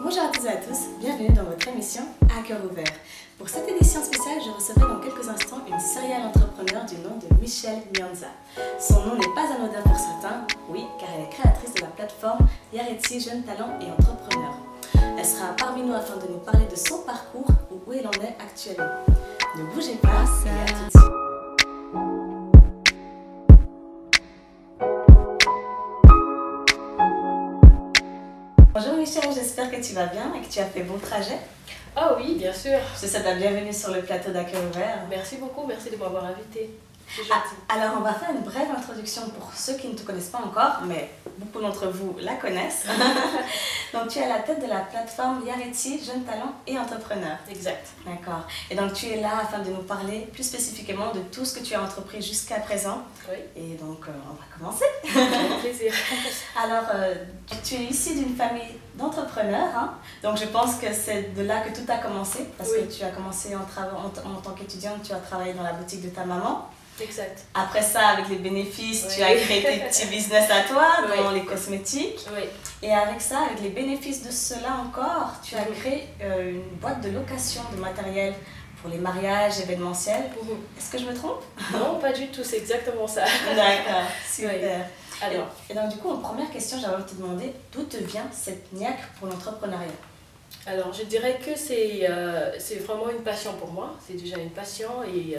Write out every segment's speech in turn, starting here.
Bonjour à toutes et à tous, bienvenue dans votre émission À cœur ouvert. Pour cette édition spéciale, je recevrai dans quelques instants une serial entrepreneur du nom de Michelle Nyanza. Son nom n'est pas anodin pour certains, oui, car elle est créatrice de la plateforme Yareti Jeunes Talents et Entrepreneurs. Elle sera parmi nous afin de nous parler de son parcours ou où elle en est actuellement. Ne bougez pas, et à tout de suite. Bonjour Michelle, j'espère que tu vas bien et que tu as fait bon trajet. Ah oui, bien sûr. Je te souhaite la bienvenue sur le plateau d'À cœur ouvert. Merci beaucoup, merci de m'avoir invitée. C'est gentil. Alors on va faire une brève introduction pour ceux qui ne te connaissent pas encore, mais beaucoup d'entre vous la connaissent. Donc tu es à la tête de la plateforme Yareti Jeunes Talents et Entrepreneurs. Exact. D'accord. Et donc tu es là afin de nous parler plus spécifiquement de tout ce que tu as entrepris jusqu'à présent. Oui. Et donc on va commencer. Avec plaisir. Alors tu es issue d'une famille d'entrepreneurs, hein? Donc je pense que c'est de là que tout a commencé, parce Oui. que tu as commencé en tant qu'étudiante, tu as travaillé dans la boutique de ta maman. Exact. Après ça, avec les bénéfices, Oui. tu as créé tes petits business à toi dans Oui. les cosmétiques. Oui. Et avec ça, avec les bénéfices de cela encore, tu as Mhm. créé une boîte de location de matériel pour les mariages événementiels. Est-ce que je me trompe? Non, pas du tout, c'est exactement ça. D'accord, super. Oui. Alors, Et donc du coup, en première question, j'aimerais te demander d'où te vient cette niaque pour l'entrepreneuriat? je dirais que c'est vraiment une passion pour moi. C'est déjà une passion et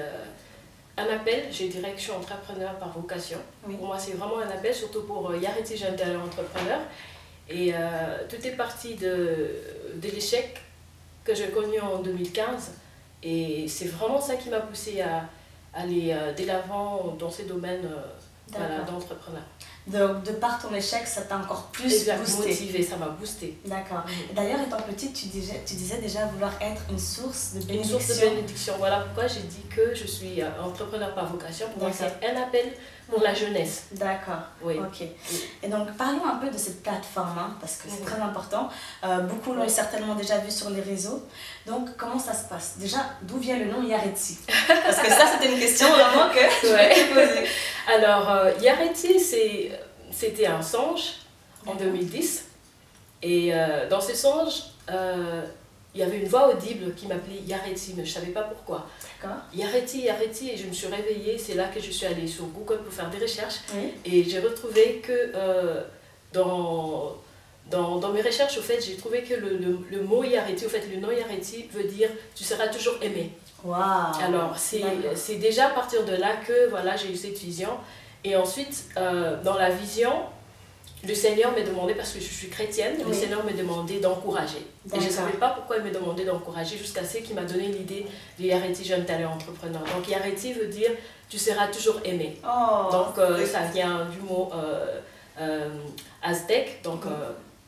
un appel. Je dirais que je suis entrepreneur par vocation. Oui. Pour moi, c'est vraiment un appel, surtout pour Yareti Jeunes Talents Entrepreneurs. Et tout est parti de l'échec que j'ai connu en 2015. Et c'est vraiment ça qui m'a poussée à aller dès l'avant dans ces domaines D'accord. d'entrepreneuriat. Donc de par ton échec, ça t'a encore plus Exact, boosté. motivé, ça m'a boosté. D'accord. Mhm. D'ailleurs, étant petite, tu disais déjà vouloir être une source de Une bénédiction. source de bénédiction. Voilà pourquoi j'ai dit que je suis entrepreneur par vocation. Pour moi, D'accord. c'est un appel pour la jeunesse. D'accord. Oui. Ok. Et donc, parlons un peu de cette plateforme, hein, parce que c'est Mhm. très important. Beaucoup l'ont Oui. certainement déjà vu sur les réseaux. Donc, comment ça se passe? Déjà, d'où vient le nom Yareti? Parce que ça, c'était une question vraiment que je voulais te poser. Alors, Yareti, c'était un songe en D'accord. 2010. Et dans ce songe, il y avait une voix audible qui m'appelait Yareti, mais je ne savais pas pourquoi. D'accord. Yareti, Yareti, et je me suis réveillée. C'est là que je suis allée sur Google pour faire des recherches. Oui. Et j'ai retrouvé que dans mes recherches, au fait, j'ai trouvé que le mot Yareti, au fait, le nom Yareti veut dire tu seras toujours aimé. Waouh. Alors, D'accord. c'est déjà à partir de là que voilà, j'ai eu cette vision. Et ensuite, dans la vision, le Seigneur m'a demandé, parce que je suis chrétienne, le Oui. Seigneur m'a demandé d'encourager. Et je ne D'accord. savais pas pourquoi il me demandait d'encourager jusqu'à ce qu'il m'a donné l'idée de Yareti Jeunes Talents Entrepreneurs. Donc, Yareti veut dire tu seras toujours aimé. Oh. Donc, ça vient du mot aztèque. Donc,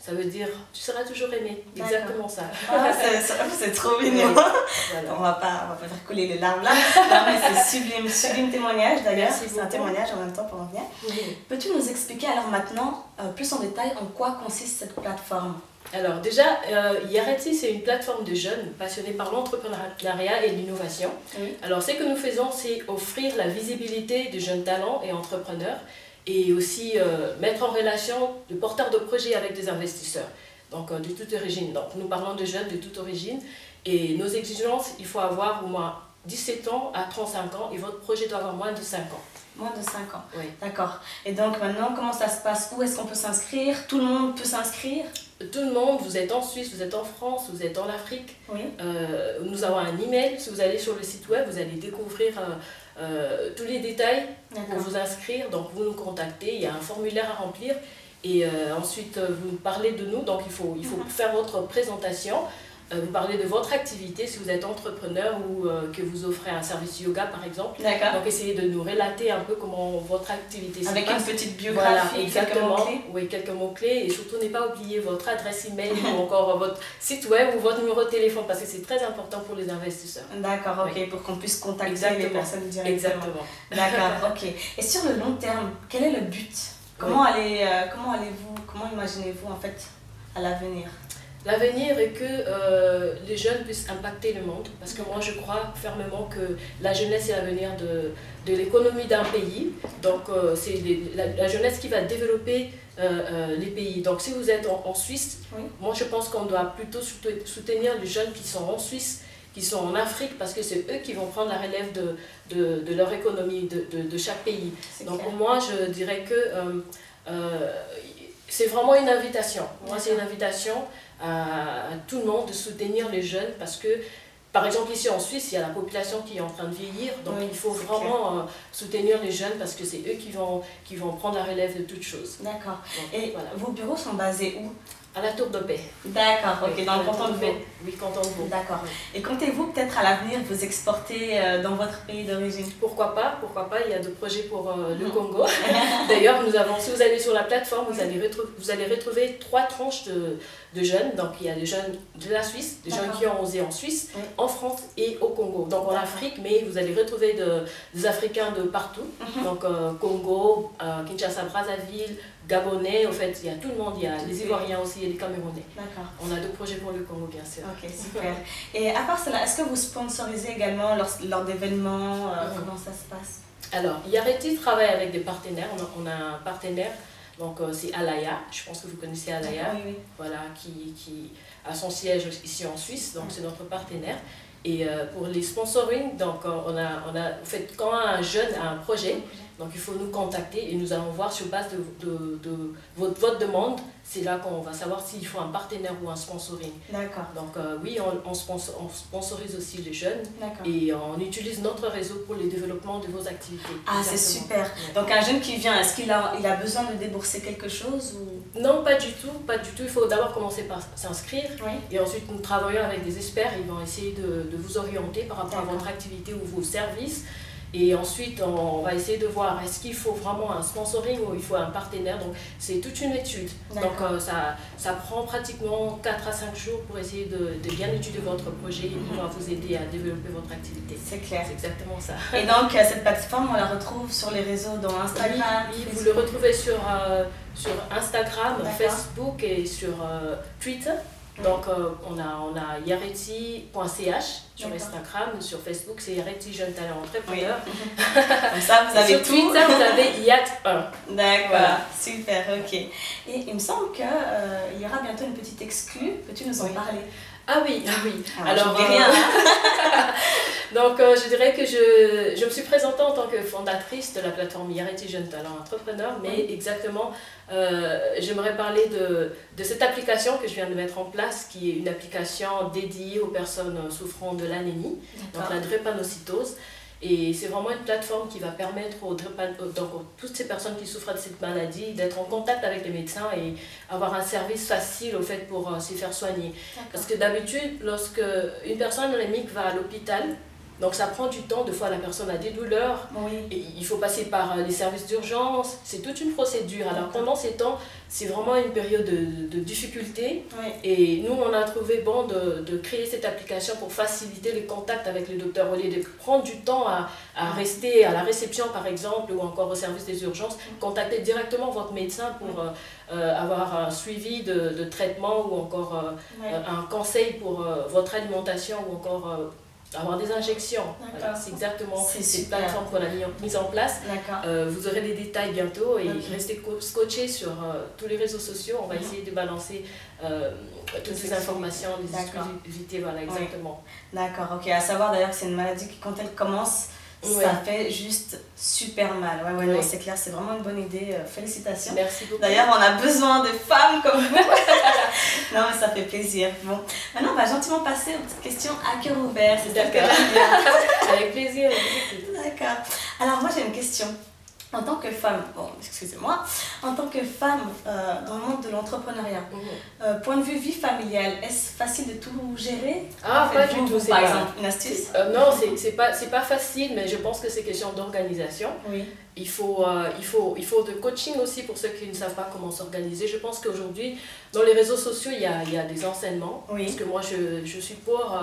ça veut dire tu seras toujours aimé. D'accord. Exactement ça. Ah, c'est trop mignon. Oui. Voilà. On va pas faire couler les larmes là. Non, mais c'est sublime témoignage d'ailleurs. Merci C'est un beaucoup. témoignage en même temps pour en venir. Peux-tu nous expliquer alors maintenant, plus en détail, en quoi consiste cette plateforme? Alors déjà, Yareti, c'est une plateforme de jeunes passionnés par l'entrepreneuriat et l'innovation. Oui. Alors ce que nous faisons, c'est offrir la visibilité de jeunes talents et entrepreneurs et aussi mettre en relation de porteurs de projets avec des investisseurs, donc de toute origine. Donc nous parlons de jeunes de toute origine et nos exigences, il faut avoir au moins 17 ans à 35 ans et votre projet doit avoir moins de 5 ans. Moins de 5 ans. Oui. D'accord. Et donc maintenant, comment ça se passe? Où est-ce qu'on peut s'inscrire? Tout le monde peut s'inscrire? Tout le monde, vous êtes en Suisse, vous êtes en France, vous êtes en Afrique. Oui. Nous avons un email. Si vous allez sur le site web, vous allez découvrir tous les détails pour D'accord. vous inscrire. Donc vous nous contactez, il y a un formulaire à remplir et ensuite vous parlez de nous. Donc il faut faire votre présentation. Vous parlez de votre activité si vous êtes entrepreneur ou que vous offrez un service yoga par exemple. D'accord. Donc essayez de nous relater un peu comment votre activité se Avec passe. une petite Voilà, biographie, quelques exactement. mots-clés. Oui, quelques mots-clés. Et surtout, ne pas oublier votre adresse email ou encore votre site web ou votre numéro de téléphone parce que c'est très important pour les investisseurs. D'accord, ok, Oui. pour qu'on puisse contacter Exactement. les personnes directement. Exactement. D'accord, ok. Et sur le long terme, quel est le but? Comment imaginez-vous en fait à l'avenir? L'avenir est que les jeunes puissent impacter le monde, parce que moi je crois fermement que la jeunesse est l'avenir de l'économie d'un pays. Donc c'est la jeunesse qui va développer les pays. Donc si vous êtes en Suisse, oui, moi je pense qu'on doit plutôt soutenir les jeunes qui sont en Suisse, qui sont en Afrique, parce que c'est eux qui vont prendre la relève de leur économie, de chaque pays. Donc pour moi je dirais que c'est vraiment une invitation. Moi c'est une invitation à tout le monde de soutenir les jeunes, parce que par exemple ici en Suisse il y a la population qui est en train de vieillir, donc oui, il faut vraiment soutenir les jeunes, parce que c'est eux qui vont prendre la relève de toutes choses. D'accord. Et voilà, vos bureaux sont basés où? À la Tour de Paix. D'accord, ok, oui, dans le canton de Vaud. Oui, canton de Vaud. D'accord. Et comptez-vous peut-être à l'avenir vous exporter dans votre pays d'origine? Pourquoi pas, il y a des projets pour le Congo. D'ailleurs, si vous allez sur la plateforme, vous allez retrouver 3 tranches de jeunes. Donc il y a des jeunes de la Suisse, des jeunes qui ont osé en Suisse, oui, en France et au Congo. Donc en Afrique, mais vous allez retrouver des Africains de partout. Donc Congo, Kinshasa, Brazzaville, Gabonais, en fait, il y a tout le monde, il y a les Ivoiriens aussi et les Camerounais. D'accord. On a 2 projets pour le Congo, bien sûr. Ok, super. Et à part cela, est-ce que vous sponsorisez également lors d'événements? Comment ça se passe? Alors, Yareti travaille avec des partenaires. On a un partenaire, donc c'est Alaya. Je pense que vous connaissez Alaya. Oui, oui. Voilà, qui a son siège ici en Suisse, donc c'est notre partenaire. Et pour les sponsoring, donc en fait, quand un jeune a un projet, donc il faut nous contacter et nous allons voir sur base de votre demande, c'est là qu'on va savoir s'il faut un partenaire ou un sponsoring. D'accord. Donc oui, on sponsorise aussi les jeunes et on utilise notre réseau pour le développement de vos activités. Ah, c'est super. Ouais. Donc un jeune qui vient, est-ce qu'il a besoin de débourser quelque chose ou... Non, pas du tout, pas du tout. Il faut d'abord commencer par s'inscrire, oui, et ensuite nous travaillons avec des experts, ils vont essayer de vous orienter par rapport à votre activité ou vos services. Et ensuite, on va essayer de voir est-ce qu'il faut vraiment un sponsoring ou il faut un partenaire. Donc, c'est toute une étude. Donc, ça prend pratiquement 4 à 5 jours pour essayer de bien étudier votre projet et pouvoir vous aider à développer votre activité. C'est clair. C'est exactement ça. Et donc, cette plateforme, on la retrouve sur les réseaux, dans Instagram? Oui, vous le retrouvez sur Instagram, Facebook et sur Twitter. Donc on a yareti.ch sur Instagram, sur Facebook c'est Yareti Jeune Talent Entrepreneur. Oui. Comme ça vous avez sur tout. Twitter vous avez YAT1. D'accord, voilà. Super, ok. Et il me semble qu'il y aura bientôt une petite exclue, peux-tu nous en parler? Ah oui, ah oui. Alors, je rien. Donc, je dirais que je me suis présentée en tant que fondatrice de la plateforme Yareti Jeune Talent Entrepreneur, mais exactement, j'aimerais parler de cette application que je viens de mettre en place, qui est une application dédiée aux personnes souffrant de l'anémie, donc la drépanocytose. Et c'est vraiment une plateforme qui va permettre donc, toutes ces personnes qui souffrent de cette maladie d'être en contact avec les médecins et avoir un service facile au fait pour s'y faire soigner. Parce que d'habitude, lorsque une personne anémique va à l'hôpital, donc ça prend du temps, des fois la personne a des douleurs, et il faut passer par les services d'urgence, c'est toute une procédure. Alors pendant ces temps, c'est vraiment une période de difficulté, et nous on a trouvé bon de créer cette application pour faciliter les contacts avec le docteur, au lieu de prendre du temps à rester à la réception par exemple, ou encore au service des urgences, contactez directement votre médecin pour avoir un suivi de traitement ou encore un conseil pour votre alimentation ou encore... avoir des injections. Voilà, c'est exactement cette plateforme qu'on a mise en place. Vous aurez des détails bientôt et restez scotchés sur tous les réseaux sociaux. On va essayer de balancer toutes ces informations, les exclusivités, voilà, exactement. D'accord, ok. À savoir d'ailleurs que c'est une maladie qui, quand elle commence, ça fait juste super mal. Non, c'est clair, c'est vraiment une bonne idée. Félicitations. Merci beaucoup. D'ailleurs, on a besoin de femmes comme vous. Non, mais ça fait plaisir. Bon, maintenant, on va gentiment passer aux petites questions à cœur ouvert. C'est ça que j'aime bien. Avec plaisir. D'accord. Alors, moi, j'ai une question. En tant que femme, excusez-moi, en tant que femme dans le monde de l'entrepreneuriat, point de vue vie familiale, est-ce facile de tout gérer? Ah, pas du tout. Par exemple, une astuce? Non, c'est pas facile, mais je pense que c'est question d'organisation. Oui. Il faut de coaching aussi pour ceux qui ne savent pas comment s'organiser. Je pense qu'aujourd'hui, dans les réseaux sociaux, il y a des enseignements. Parce que moi, je suis pour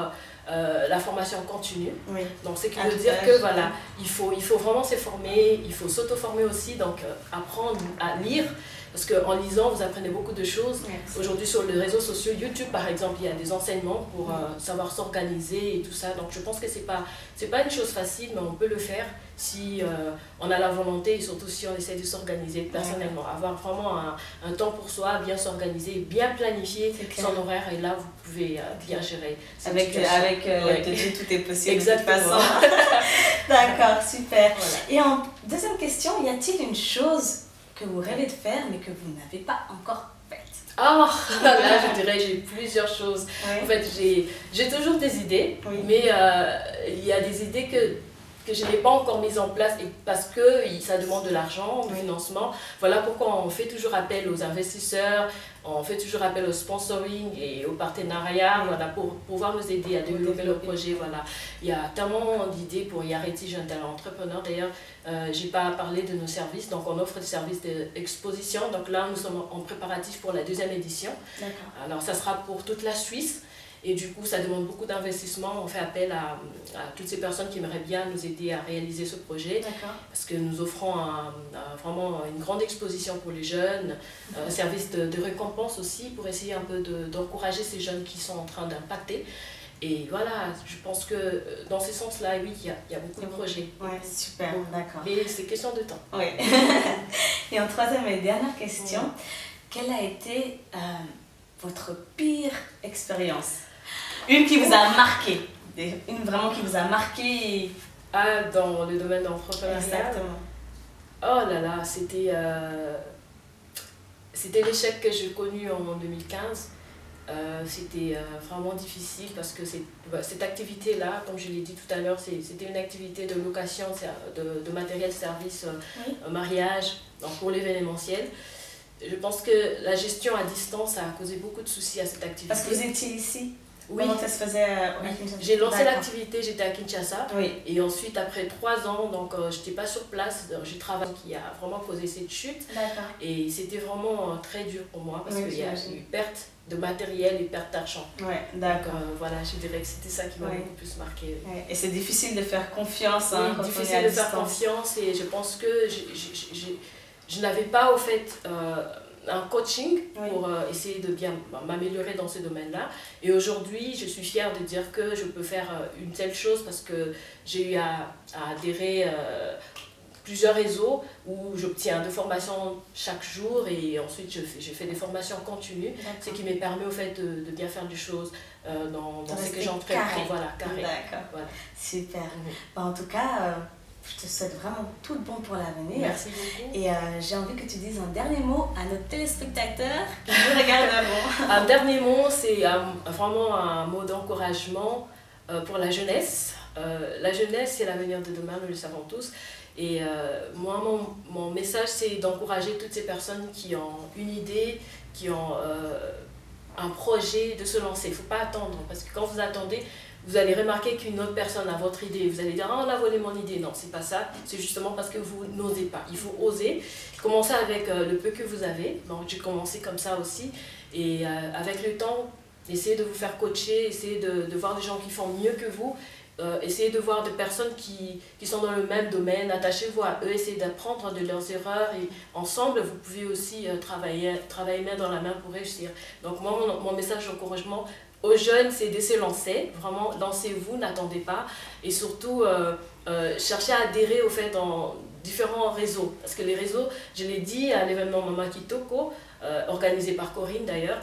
la formation continue. Donc, ce qui veut dire que voilà, il faut vraiment se former, il faut s'auto-former aussi, donc apprendre à lire. parce qu'en lisant, vous apprenez beaucoup de choses. Aujourd'hui, sur les réseaux sociaux, YouTube par exemple, il y a des enseignements pour savoir s'organiser et tout ça. Donc je pense que c'est pas une chose facile, mais on peut le faire si on a la volonté et surtout si on essaie de s'organiser personnellement. Avoir vraiment un temps pour soi, bien s'organiser, bien planifier son horaire, et là vous pouvez bien gérer. Avec l'aide de Dieu, tout est possible. Exactement. De toute façon. D'accord, super. Voilà. Et en deuxième question, y a-t-il une chose que vous rêvez de faire mais que vous n'avez pas encore faite? Ah, là je dirais j'ai plusieurs choses. En fait, j'ai toujours des idées, mais il y a des idées que je n'ai pas encore mises en place et parce que ça demande de l'argent, du financement. Voilà pourquoi on fait toujours appel aux investisseurs, on fait toujours appel au sponsoring et au partenariat, voilà, pour pouvoir nous aider à développer le projet. Voilà. Il y a tellement d'idées pour Yareti Jeune Talent Entrepreneur. D'ailleurs, je n'ai pas parlé de nos services, donc on offre des services d'exposition. Donc là, nous sommes en préparatif pour la 2e édition. Alors ça sera pour toute la Suisse. Et du coup, ça demande beaucoup d'investissement. On fait appel à toutes ces personnes qui aimeraient bien nous aider à réaliser ce projet. Parce que nous offrons vraiment une grande exposition pour les jeunes, un service de récompense aussi pour essayer un peu d'encourager ces jeunes qui sont en train d'impacter. Et voilà, je pense que dans ce sens-là, oui, il y a beaucoup de projets. Oui, super, d'accord. Mais c'est question de temps. Oui. Et en troisième et dernière question, quelle a été votre pire expérience? Une qui vous a marqué, une vraiment qui vous a marqué. Ah, dans le domaine d'entrepreneuriat. Exactement. Oh là là, c'était l'échec que j'ai connu en 2015. C'était vraiment difficile parce que cette activité-là, comme je l'ai dit tout à l'heure, c'était une activité de location de matériel service mariage, donc pour l'événementiel. Je pense que la gestion à distance a causé beaucoup de soucis à cette activité. Parce que vous étiez ici? Oui. Comment ça se faisait à Kinshasa? J'ai lancé l'activité, j'étais à Kinshasa. Et ensuite, après 3 ans, donc je n'étais pas sur place. J'ai travaillé qui a vraiment causé cette chute. Et c'était vraiment très dur pour moi parce qu'il y a eu perte de matériel et perte d'argent. D'accord. Voilà, je dirais que c'était ça qui m'a beaucoup plus marqué. Et c'est difficile de faire confiance. Difficile de faire confiance, et je pense que je n'avais pas au fait un coaching pour essayer de bien m'améliorer dans ce domaine-là. Et aujourd'hui, je suis fière de dire que je peux faire une telle chose parce que j'ai eu à adhérer plusieurs réseaux où j'obtiens des formations chaque jour et ensuite je fais des formations continues, ce qui me permet au fait de bien faire des choses dans ce que j'entreprends. Voilà, carré. Voilà. Super. En tout cas, je te souhaite vraiment tout de bon pour l'avenir. Merci beaucoup. Et j'ai envie que tu dises un dernier mot à nos téléspectateurs qui nous regarderont. Un dernier mot, c'est vraiment un mot d'encouragement pour la jeunesse. La jeunesse, c'est l'avenir de demain, nous le savons tous. Et moi, mon message, c'est d'encourager toutes ces personnes qui ont une idée, qui ont un projet, de se lancer. Il ne faut pas attendre, parce que quand vous attendez, vous allez remarquer qu'une autre personne a votre idée. Vous allez dire « Ah, on a volé mon idée ». Non, c'est pas ça. C'est justement parce que vous n'osez pas. Il faut oser. Commencez avec le peu que vous avez. Donc, j'ai commencé comme ça aussi. Et avec le temps, essayez de vous faire coacher, essayez de voir des gens qui font mieux que vous. Essayez de voir des personnes qui sont dans le même domaine. Attachez-vous à eux, essayez d'apprendre de leurs erreurs. Et ensemble, vous pouvez aussi travailler main dans la main pour réussir. Donc, moi, mon message d'encouragement aux jeunes, c'est de se lancer, vraiment lancez-vous, n'attendez pas, et surtout cherchez à adhérer au fait dans différents réseaux, parce que les réseaux, je l'ai dit à l'événement Mama Kitoko, organisé par Corinne d'ailleurs,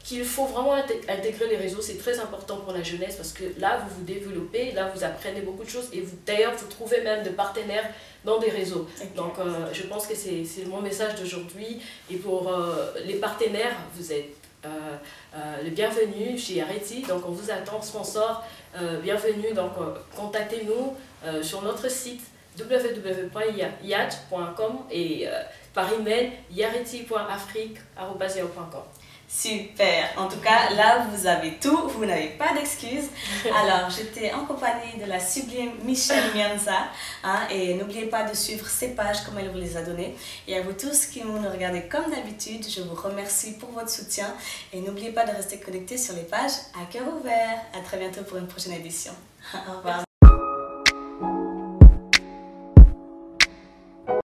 qu'il faut vraiment intégrer les réseaux, c'est très important pour la jeunesse, parce que là vous vous développez, là vous apprenez beaucoup de choses, et d'ailleurs vous trouvez même des partenaires dans des réseaux. Donc je pense que c'est mon message d'aujourd'hui, et pour les partenaires, vous êtes le bienvenu chez Yareti, donc on vous attend, sponsor, bienvenue, donc contactez-nous sur notre site www.yat.com et par email yareti.afrique@yahoo.com. Super, en tout cas là vous avez tout, vous n'avez pas d'excuses. Alors j'étais en compagnie de la sublime Michelle Mianza, et n'oubliez pas de suivre ses pages comme elle vous les a données. Et à vous tous qui nous regardez comme d'habitude, je vous remercie pour votre soutien et n'oubliez pas de rester connectés sur les pages à cœur ouvert. À très bientôt pour une prochaine édition. Au revoir.